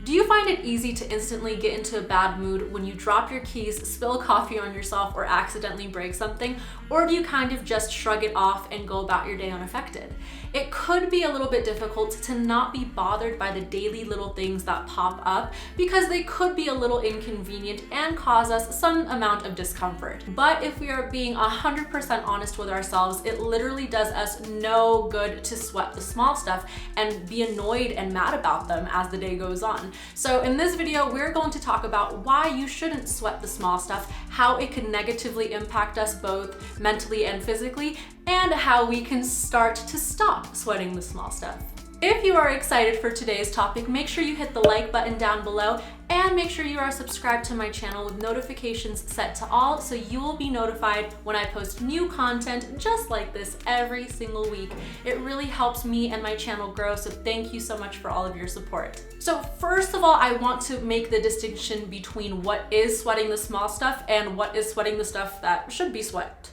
Do you find it easy to instantly get into a bad mood when you drop your keys, spill coffee on yourself, or accidentally break something? Or do you kind of just shrug it off and go about your day unaffected? It could be a little bit difficult to not be bothered by the daily little things that pop up because they could be a little inconvenient and cause us some amount of discomfort. But if we are being 100% honest with ourselves, it literally does us no good to sweat the small stuff and be annoyed and mad about them as the day goes on. So in this video, we're going to talk about why you shouldn't sweat the small stuff, how it can negatively impact us both mentally and physically, and how we can start to stop sweating the small stuff. If you are excited for today's topic, make sure you hit the like button down below and make sure you are subscribed to my channel with notifications set to all so you will be notified when I post new content just like this every single week. It really helps me and my channel grow, so thank you so much for all of your support. So first of all, I want to make the distinction between what is sweating the small stuff and what is sweating the stuff that should be sweat.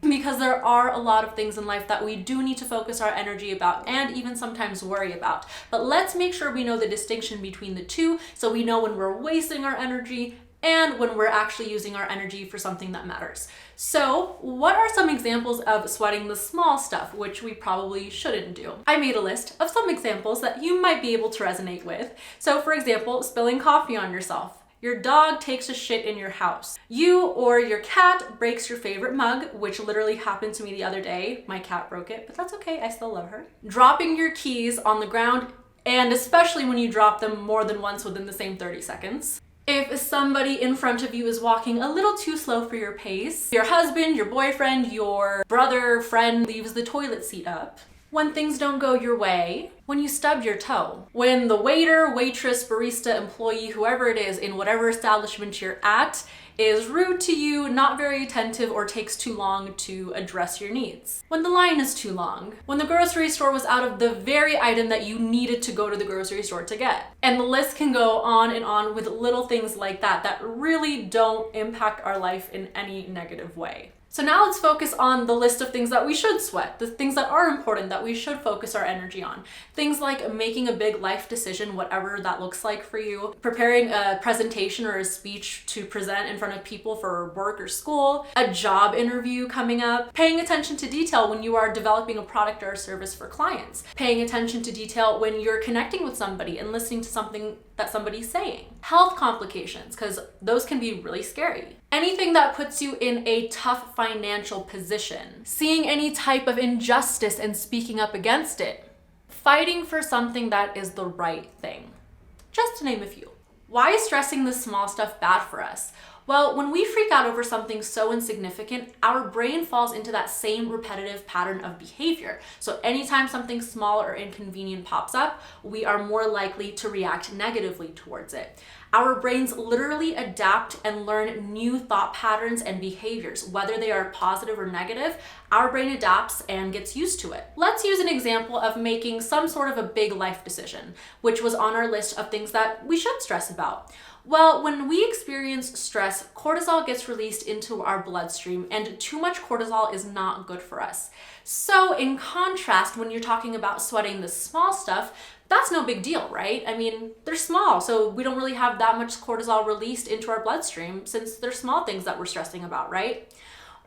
Because there are a lot of things in life that we do need to focus our energy about and even sometimes worry about. But let's make sure we know the distinction between the two so we know when we're wasting our energy and when we're actually using our energy for something that matters. So what are some examples of sweating the small stuff, which we probably shouldn't do? I made a list of some examples that you might be able to resonate with. So for example, spilling coffee on yourself. Your dog takes a shit in your house. You or your cat breaks your favorite mug, which literally happened to me the other day. My cat broke it, but that's okay, I still love her. Dropping your keys on the ground, and especially when you drop them more than once within the same 30 seconds. If somebody in front of you is walking a little too slow for your pace, your husband, your boyfriend, your brother, friend leaves the toilet seat up. When things don't go your way, when you stub your toe, when the waiter, waitress, barista, employee, whoever it is in whatever establishment you're at is rude to you, not very attentive, or takes too long to address your needs. When the line is too long, when the grocery store was out of the very item that you needed to go to the grocery store to get. And the list can go on and on with little things like that that really don't impact our life in any negative way. So now let's focus on the list of things that we should sweat, the things that are important that we should focus our energy on. Things like making a big life decision, whatever that looks like for you, preparing a presentation or a speech to present in front of people for work or school, a job interview coming up, paying attention to detail when you are developing a product or a service for clients, paying attention to detail when you're connecting with somebody and listening to something that somebody's saying, health complications, because those can be really scary. Anything that puts you in a tough financial position, seeing any type of injustice and speaking up against it, fighting for something that is the right thing, just to name a few. Why is stressing the small stuff bad for us? Well, when we freak out over something so insignificant, our brain falls into that same repetitive pattern of behavior. So anytime something small or inconvenient pops up, we are more likely to react negatively towards it. Our brains literally adapt and learn new thought patterns and behaviors. Whether they are positive or negative, our brain adapts and gets used to it. Let's use an example of making some sort of a big life decision, which was on our list of things that we should stress about. Well, when we experience stress, cortisol gets released into our bloodstream, and too much cortisol is not good for us. So in contrast, when you're talking about sweating the small stuff, that's no big deal, right? I mean, they're small, so we don't really have that much cortisol released into our bloodstream since they're small things that we're stressing about, right?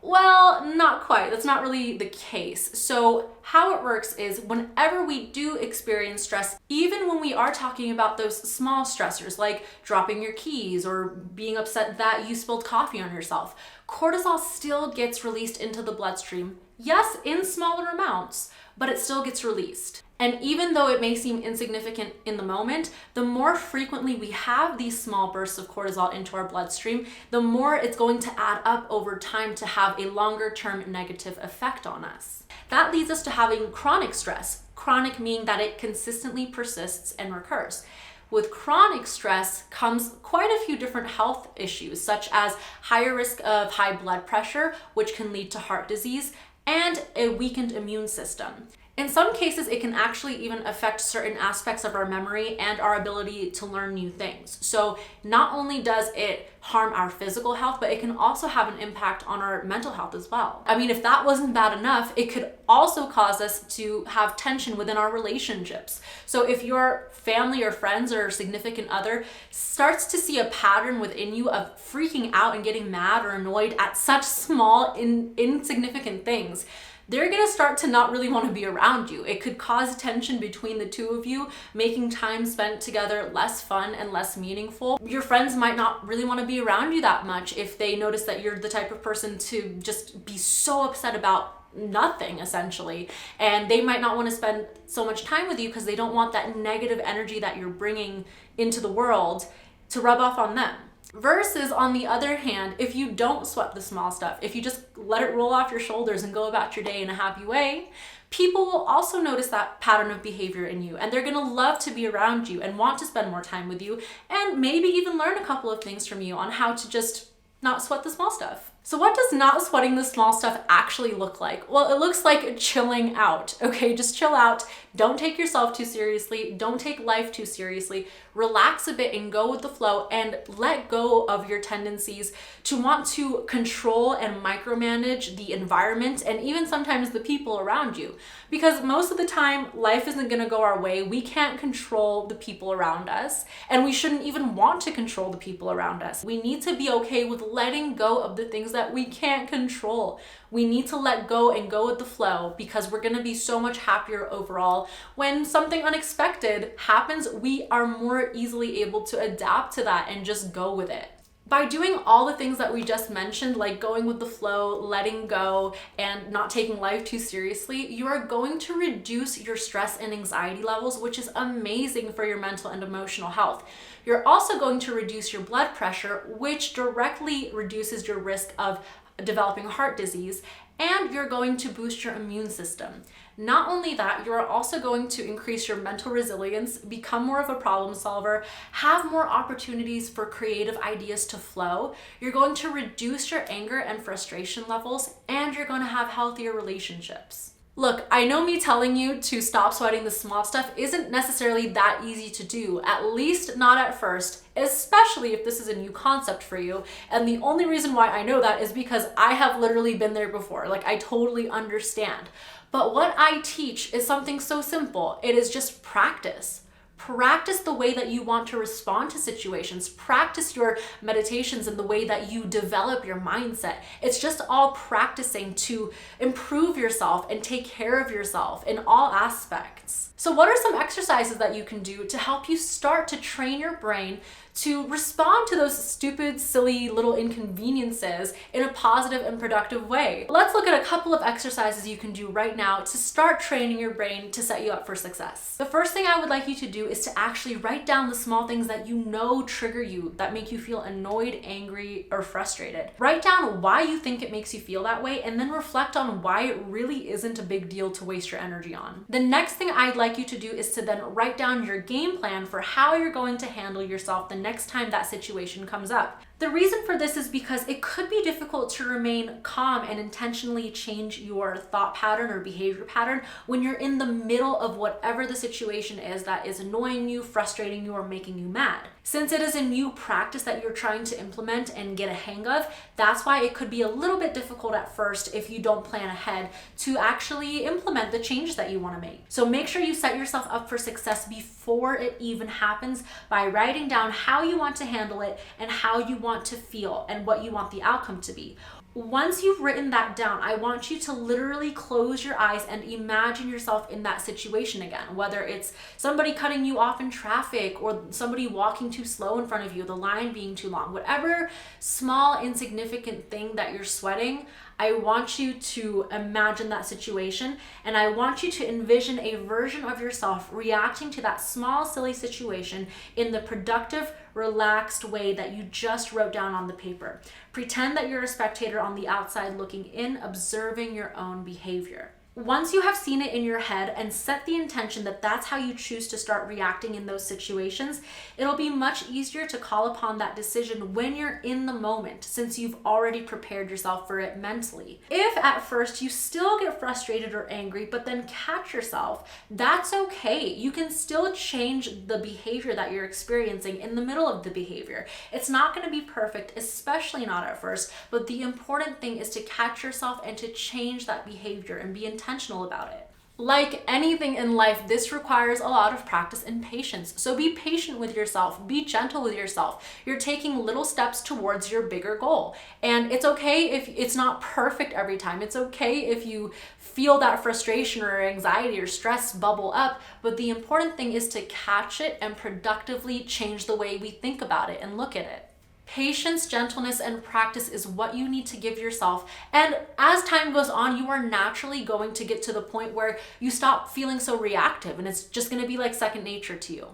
Well, not quite. That's not really the case. So how it works is whenever we do experience stress, even when we are talking about those small stressors like dropping your keys or being upset that you spilled coffee on yourself, cortisol still gets released into the bloodstream. Yes, in smaller amounts, but it still gets released. And even though it may seem insignificant in the moment, the more frequently we have these small bursts of cortisol into our bloodstream, the more it's going to add up over time to have a longer-term negative effect on us. That leads us to having chronic stress. Chronic meaning that it consistently persists and recurs. With chronic stress comes quite a few different health issues, such as higher risk of high blood pressure, which can lead to heart disease, and a weakened immune system. In some cases, it can actually even affect certain aspects of our memory and our ability to learn new things. So not only does it harm our physical health, but it can also have an impact on our mental health as well. I mean, if that wasn't bad enough, it could also cause us to have tension within our relationships. So if your family or friends or significant other starts to see a pattern within you of freaking out and getting mad or annoyed at such small, insignificant things, they're gonna start to not really want to be around you. It could cause tension between the two of you, making time spent together less fun and less meaningful. Your friends might not really want to be around you that much if they notice that you're the type of person to just be so upset about nothing, essentially. And they might not want to spend so much time with you because they don't want that negative energy that you're bringing into the world to rub off on them. Versus, on the other hand, if you don't sweat the small stuff, if you just let it roll off your shoulders and go about your day in a happy way, people will also notice that pattern of behavior in you, and they're gonna love to be around you and want to spend more time with you, and maybe even learn a couple of things from you on how to just not sweat the small stuff. So what does not sweating the small stuff actually look like? Well, it looks like chilling out, okay? Just chill out. Don't take yourself too seriously. Don't take life too seriously. Relax a bit and go with the flow, and let go of your tendencies to want to control and micromanage the environment and even sometimes the people around you. Because most of the time, life isn't gonna go our way. We can't control the people around us, and we shouldn't even want to control the people around us. We need to be okay with letting go of the things that we can't control. We need to let go and go with the flow, because we're gonna be so much happier overall. When something unexpected happens, we are more easily able to adapt to that and just go with it. By doing all the things that we just mentioned, like going with the flow, letting go, and not taking life too seriously, you are going to reduce your stress and anxiety levels, which is amazing for your mental and emotional health. You're also going to reduce your blood pressure, which directly reduces your risk of developing heart disease, and you're going to boost your immune system. Not only that, you are also going to increase your mental resilience, become more of a problem solver, have more opportunities for creative ideas to flow. You're going to reduce your anger and frustration levels, and you're going to have healthier relationships. Look, I know me telling you to stop sweating the small stuff isn't necessarily that easy to do, at least not at first, especially if this is a new concept for you. And the only reason why I know that is because I have literally been there before. Like, I totally understand. But what I teach is something so simple. It is just practice. Practice the way that you want to respond to situations. Practice your meditations and the way that you develop your mindset. It's just all practicing to improve yourself and take care of yourself in all aspects. So what are some exercises that you can do to help you start to train your brain to respond to those stupid, silly little inconveniences in a positive and productive way? Let's look at a couple of exercises you can do right now to start training your brain to set you up for success. The first thing I would like you to do is to actually write down the small things that you know trigger you, that make you feel annoyed, angry, or frustrated. Write down why you think it makes you feel that way, and then reflect on why it really isn't a big deal to waste your energy on. The next thing I'd like you to do is to then write down your game plan for how you're going to handle yourself the next time that situation comes up. The reason for this is because it could be difficult to remain calm and intentionally change your thought pattern or behavior pattern when you're in the middle of whatever the situation is that is annoying you, frustrating you, or making you mad. Since it is a new practice that you're trying to implement and get a hang of, that's why it could be a little bit difficult at first if you don't plan ahead to actually implement the changes that you want to make. So make sure you set yourself up for success before it even happens by writing down how you want to handle it and how you want to feel and what you want the outcome to be. Once you've written that down, I want you to literally close your eyes and imagine yourself in that situation again, whether it's somebody cutting you off in traffic or somebody walking too slow in front of you, the line being too long, whatever small insignificant thing that you're sweating. I want you to imagine that situation, and I want you to envision a version of yourself reacting to that small, silly situation in the productive, relaxed way that you just wrote down on the paper. Pretend that you're a spectator on the outside looking in, observing your own behavior. Once you have seen it in your head and set the intention that that's how you choose to start reacting in those situations, it'll be much easier to call upon that decision when you're in the moment, since you've already prepared yourself for it mentally. If at first you still get frustrated or angry, but then catch yourself, that's okay. You can still change the behavior that you're experiencing in the middle of the behavior. It's not going to be perfect, especially not at first, but the important thing is to catch yourself and to change that behavior and be intentional about it. Like anything in life, this requires a lot of practice and patience. So be patient with yourself, be gentle with yourself. You're taking little steps towards your bigger goal. And it's okay if it's not perfect every time. It's okay if you feel that frustration or anxiety or stress bubble up, but the important thing is to catch it and productively change the way we think about it and look at it. Patience, gentleness, and practice is what you need to give yourself. And as time goes on, you are naturally going to get to the point where you stop feeling so reactive and it's just going to be like second nature to you.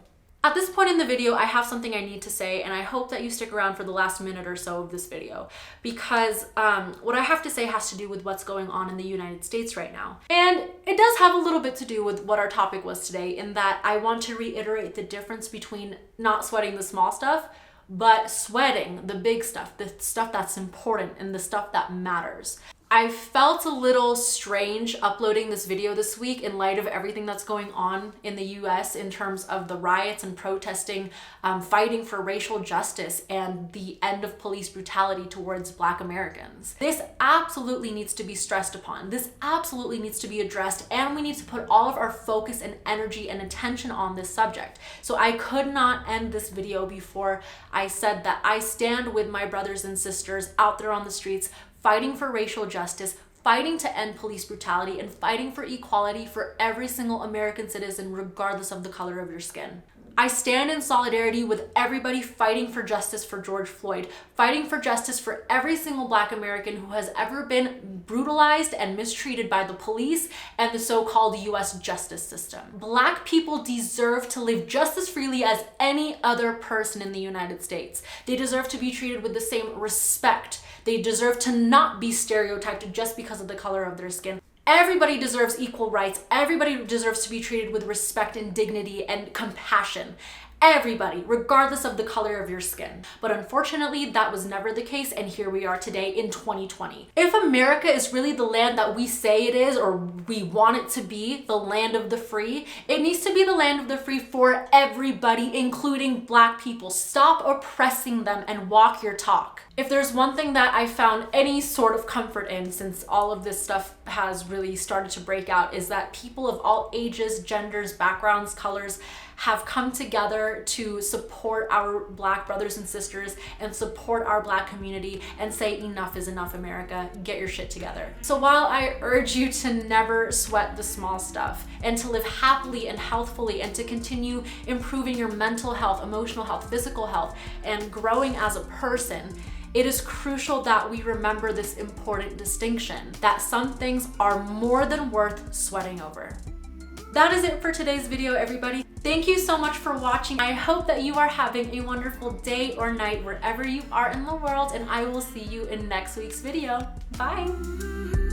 At this point in the video, I have something I need to say, and I hope that you stick around for the last minute or so of this video, because what I have to say has to do with what's going on in the United States right now. And it does have a little bit to do with what our topic was today, in that I want to reiterate the difference between not sweating the small stuff, but sweating the big stuff, the stuff that's important and the stuff that matters. I felt a little strange uploading this video this week in light of everything that's going on in the US in terms of the riots and protesting, fighting for racial justice and the end of police brutality towards Black Americans. This absolutely needs to be stressed upon. This absolutely needs to be addressed, and we need to put all of our focus and energy and attention on this subject. So I could not end this video before I said that I stand with my brothers and sisters out there on the streets fighting for racial justice, fighting to end police brutality, and fighting for equality for every single American citizen, regardless of the color of your skin. I stand in solidarity with everybody fighting for justice for George Floyd, fighting for justice for every single Black American who has ever been brutalized and mistreated by the police and the so-called US justice system. Black people deserve to live just as freely as any other person in the United States. They deserve to be treated with the same respect. They deserve to not be stereotyped just because of the color of their skin. Everybody deserves equal rights. Everybody deserves to be treated with respect and dignity and compassion. Everybody, regardless of the color of your skin. But unfortunately, that was never the case, and here we are today in 2020. If America is really the land that we say it is, or we want it to be, the land of the free, it needs to be the land of the free for everybody, including Black people. Stop oppressing them and walk your talk. If there's one thing that I found any sort of comfort in since all of this stuff has really started to break out, is that people of all ages, genders, backgrounds, colors have come together to support our Black brothers and sisters and support our Black community and say enough is enough, America, get your shit together. So while I urge you to never sweat the small stuff and to live happily and healthfully and to continue improving your mental health, emotional health, physical health, and growing as a person, it is crucial that we remember this important distinction, that some things are more than worth sweating over. That is it for today's video, everybody. Thank you so much for watching. I hope that you are having a wonderful day or night wherever you are in the world, and I will see you in next week's video. Bye.